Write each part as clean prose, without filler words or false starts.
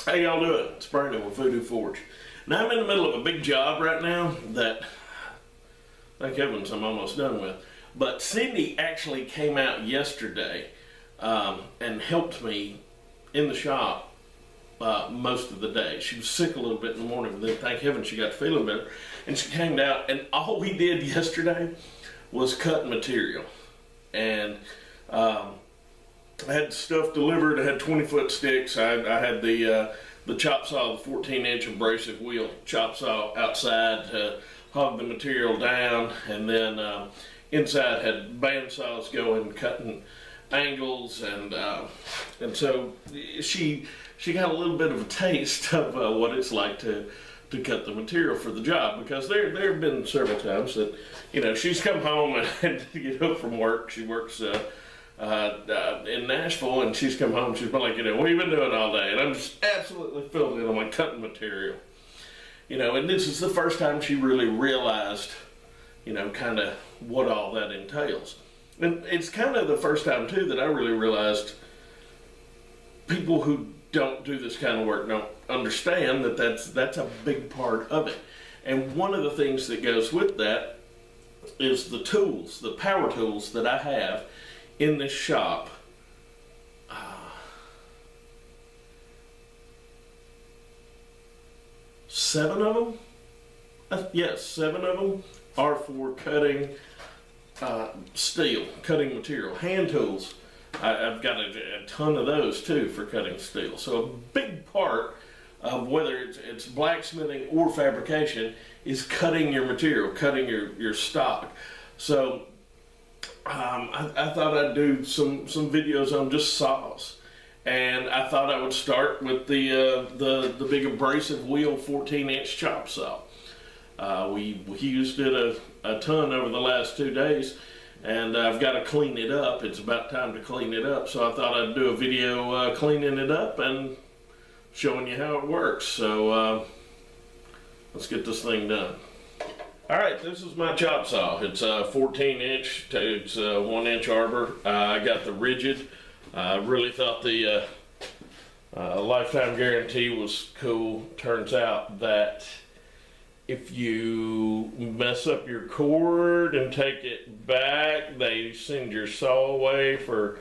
How y'all doing? It's Brandon with Voodoo Forge. Now I'm in the middle of a big job right now that, thank heavens, I'm almost done with. But Cindy actually came out yesterday and helped me in the shop most of the day. She was sick a little bit in the morning, but then thank heavens she got feeling better. And she came out, and all we did yesterday was cut material. And I had stuff delivered. I had 20-foot sticks. I had the chop saw, the 14-inch abrasive wheel chop saw outside to hog the material down, and then inside had band saws going, cutting angles, and so she got a little bit of a taste of what it's like to cut the material for the job, because there have been several times that, you know, she's come home and had to get home from work. She works in Nashville, and she's come home. She's been like, you know, what have you been doing all day? And I'm just absolutely filled in on my cutting material, you know. And this is the first time she really realized, you know, kind of what all that entails. And it's kind of the first time too that I really realized people who don't do this kind of work don't understand that that's a big part of it. And one of the things that goes with that is the tools, the power tools that I have in this shop. 7 of them? Yes, 7 of them are for cutting steel, cutting material. Hand tools, I've got a ton of those too for cutting steel. So a big part of whether it's blacksmithing or fabrication is cutting your material, cutting your stock. So I thought I'd do some videos on just saws, and I thought I would start with the big abrasive wheel 14-inch chop saw. We used it a ton over the last 2 days, and I've got to clean it up. It's about time to clean it up, so I thought I'd do a video cleaning it up and showing you how it works. So let's get this thing done. Alright, this is my chop saw. It's a 14-inch, it's a 1-inch arbor. I got the rigid. I really thought the lifetime guarantee was cool. Turns out that if you mess up your cord and take it back, they send your saw away for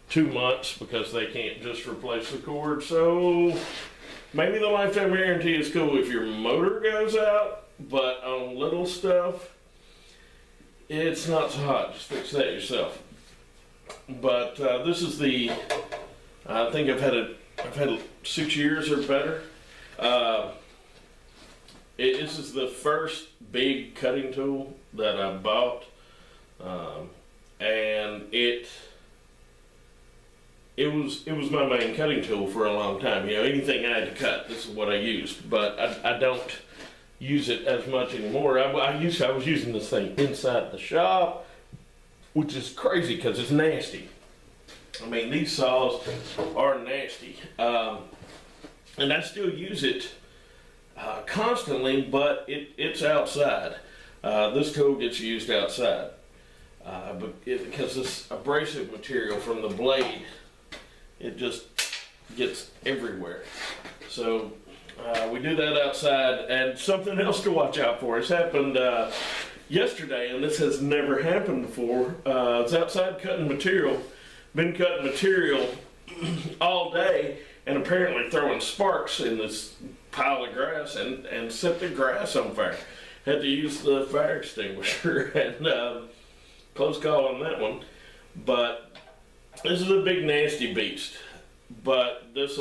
2 months because they can't just replace the cord. So maybe the lifetime guarantee is cool if your motor goes out, but on little stuff, it's not so hot. Just fix that yourself. But this is I think I've had it 6 years or better. This is the first big cutting tool that I bought, and it was my main cutting tool for a long time. You know, anything I had to cut, this is what I used. But I don't use it as much anymore. I was using this thing inside the shop, which is crazy because it's nasty. I mean, these saws are nasty, and I still use it constantly, but it's outside. This tool gets used outside, because this abrasive material from the blade, it just gets everywhere. So we do that outside. And something else to watch out for. It's happened yesterday, and this has never happened before. It's outside cutting material, been cutting material all day, and apparently throwing sparks in this pile of grass and set the grass on fire. Had to use the fire extinguisher, and close call on that one. But this is a big nasty beast. But this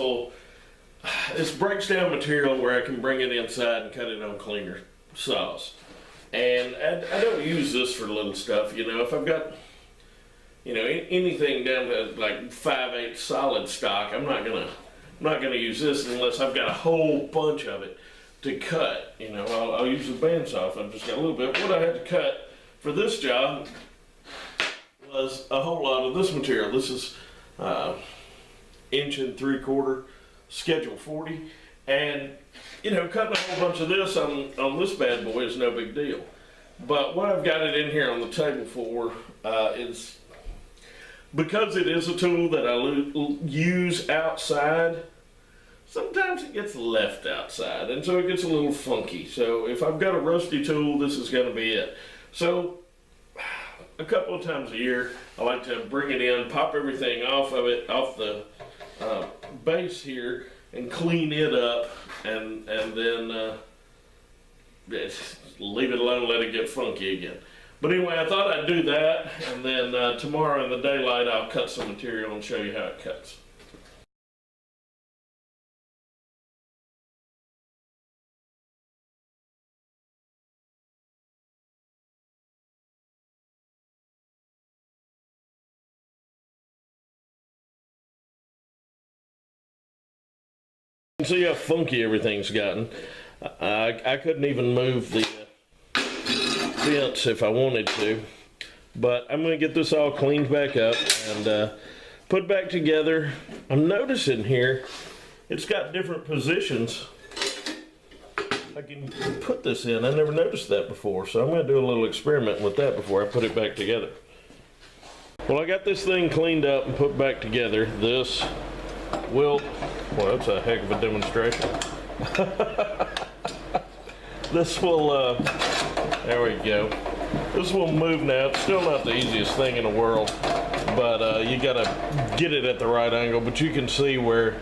breaks down material where I can bring it inside and cut it on cleaner saws. And I don't use this for little stuff. You know, if I've got, you know, anything down to like 5/8 solid stock, I'm not gonna use this unless I've got a whole bunch of it to cut. You know, I'll use the bandsaw if I've just got a little bit. What I had to cut for this job was a whole lot of this material. This is 1 3/4 inch schedule 40, and you know, cutting a whole bunch of this on this bad boy is no big deal. But what I've got it in here on the table for is, because it is a tool that I use outside, sometimes it gets left outside, and so it gets a little funky. So if I've got a rusty tool, this is going to be it. So a couple of times a year, I like to bring it in, pop everything off of it, off the base here, and clean it up, and then leave it alone, let it get funky again. But anyway, I thought I'd do that, and then tomorrow in the daylight I'll cut some material and show you how it cuts. See how funky everything's gotten. I couldn't even move the fence if I wanted to, but I'm going to get this all cleaned back up and put back together. I'm noticing here it's got different positions I can put this in. I never noticed that before, so I'm going to do a little experiment with that before I put it back together. Well, I got this thing cleaned up and put back together. This will, well, that's a heck of a demonstration. This will, there we go. This will move now. It's still not the easiest thing in the world, but you gotta get it at the right angle. But you can see where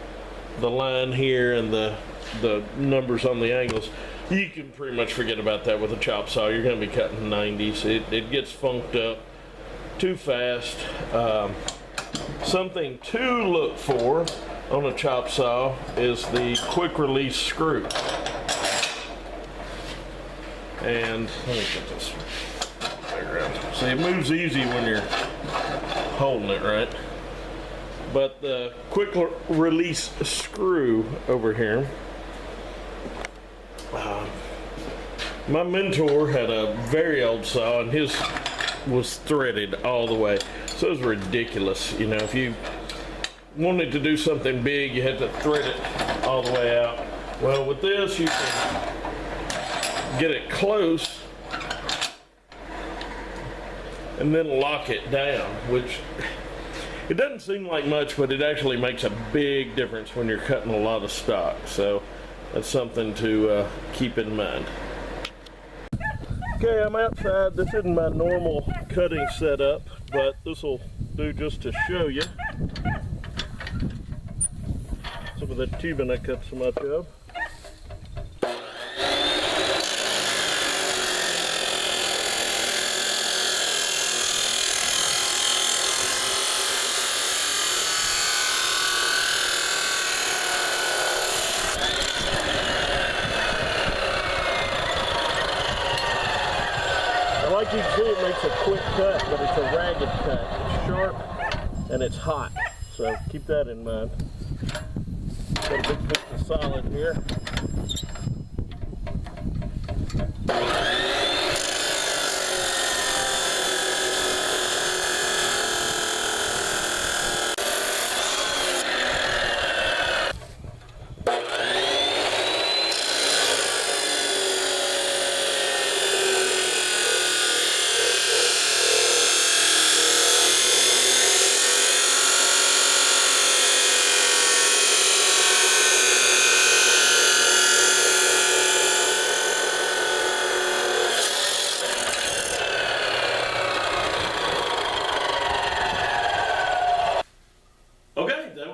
the line here and the numbers on the angles, you can pretty much forget about that with a chop saw. You're gonna be cutting 90s. It gets funked up too fast. Something to look for on a chop saw is the quick release screw. And let me get this around. See, it moves easy when you're holding it right. But the quick release screw over here, my mentor had a very old saw and his was threaded all the way. So it was ridiculous. You know, if you wanted to do something big, you had to thread it all the way out. Well, with this, you can get it close and then lock it down, which it doesn't seem like much, but it actually makes a big difference when you're cutting a lot of stock. So that's something to keep in mind. Okay, I'm outside. This isn't my normal cutting setup, but this will do just to show you some of the tubing I cut so much of. Like you can see, it makes a quick cut, but it's a ragged cut. It's sharp and it's hot, so keep that in mind. Got a big piece of solid here.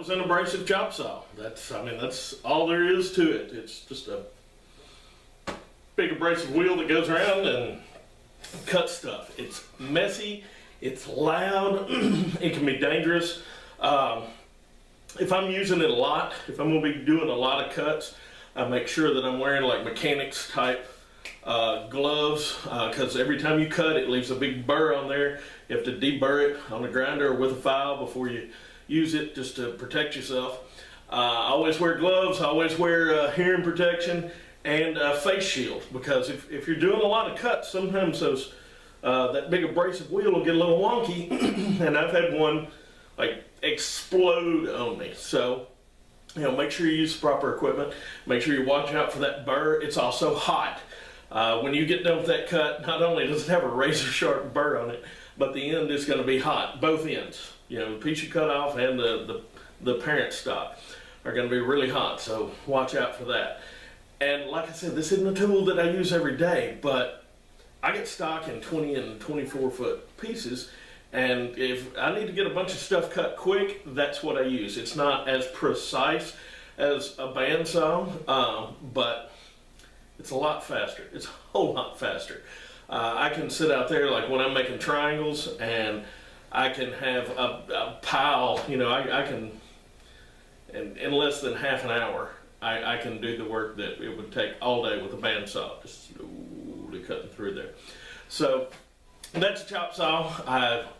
An abrasive chop saw. That's all there is to it. It's just a big abrasive wheel that goes around and cuts stuff. It's messy, it's loud, it can be dangerous. If I'm using it a lot, if I'm going to be doing a lot of cuts, I make sure that I'm wearing like mechanics type gloves, because every time you cut it leaves a big burr on there. You have to deburr it on a grinder or with a file before you use it, just to protect yourself. I always wear gloves, I always wear hearing protection and face shield, because if you're doing a lot of cuts, sometimes those that big abrasive wheel will get a little wonky and I've had one like explode on me. So, you know, make sure you use proper equipment, make sure you watch out for that burr. It's also hot. When you get done with that cut, not only does it have a razor sharp burr on it, but the end is going to be hot, both ends. You know, the piece you cut off and the parent stock are going to be really hot, so watch out for that. And like I said, this isn't a tool that I use every day, but I get stock in 20 and 24 foot pieces, and if I need to get a bunch of stuff cut quick, that's what I use. It's not as precise as a bandsaw, but it's a lot faster. It's a whole lot faster. I can sit out there like when I'm making triangles, and I can have a pile, you know, I can, in less than half an hour, I can do the work that it would take all day with a bandsaw, just slowly cutting through there. So that's a chop saw.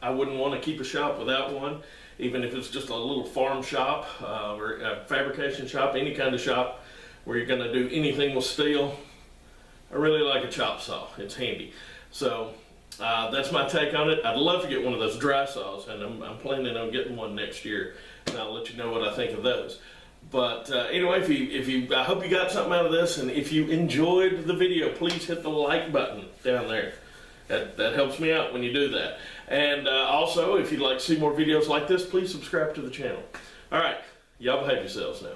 I wouldn't want to keep a shop without one, even if it's just a little farm shop or a fabrication shop, any kind of shop where you're going to do anything with steel. I really like a chop saw. It's handy. So that's my take on it. I'd love to get one of those dry saws, and I'm planning on getting one next year, and I'll let you know what I think of those. But anyway, I hope you got something out of this, and if you enjoyed the video, please hit the like button down there. That helps me out when you do that. And also, if you'd like to see more videos like this, please subscribe to the channel. All right, y'all behave yourselves now.